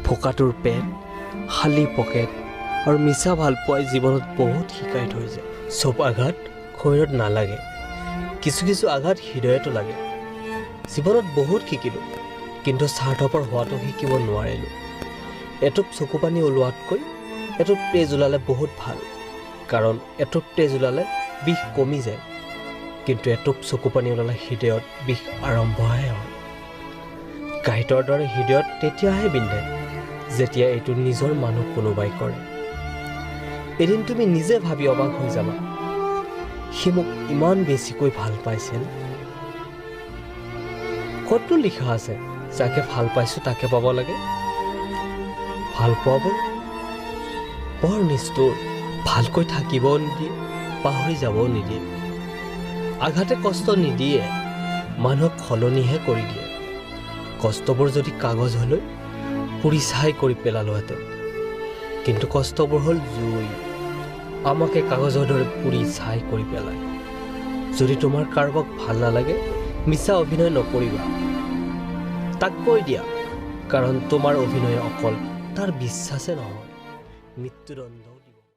ফকাটোৰ পেট, খালী পকেট আৰু মিছা ভালপোৱাই জীৱনত বহুত শিকাই থৈ যায়। চব আঘাত শৰীৰত নালাগে, কিছু কিছু আঘাত হৃদয়তো লাগে। জীৱনত বহুত শিকিলোঁ, কিন্তু স্বাৰ্থপৰ হোৱাটো শিকিব নোৱাৰিলোঁ। এটোপ চকু পানী ওলোৱাতকৈ এটোপ তেজ ওলালে বহুত ভাল, কাৰণ এটোপ তেজ ওলালে বিষ কমি যায়, কিন্তু এটোপ চকু পানী ওলালে হৃদয়ত বিষ আৰম্ভহে হয়। কাঁইটৰ দৰে হৃদয়ত তেতিয়াহে বিন্ধে যেতিয়া এইটো নিজৰ মানুহ কোনোবাই কৰে। এদিন তুমি নিজে ভাবি অবাক হৈ যাবা, সি মোক ইমান বেছিকৈ ভাল পাইছিল। ক'তনো লিখা আছে যাকে ভাল পাইছোঁ তাকে পাব লাগে? ভাল পোৱাবোৰ বৰ নিষ্ঠুৰ, ভালকৈ থাকিবও নিদিয়ে, পাহৰি যাবও নিদিয়ে। আঘাতে কষ্ট নিদিয়ে, মানুহক সলনিহে কৰি দিয়ে। কষ্টবোৰ যদি কাগজ হ'লৈ পুৰি ছাই কৰি পেলালোহেঁতেন, কিন্তু কষ্টবোৰ হ'ল জুই, আমাকে কাগজৰ দৰে পুৰি ছাই কৰি পেলায়। যদি তোমাৰ কাৰোবাক ভাল নালাগে, মিছা অভিনয় নকৰিবা, তাক কৈ দিয়া, কাৰণ তোমাৰ অভিনয় অকল তাৰ বিশ্বাসে নহয়, মৃত্যুদণ্ড।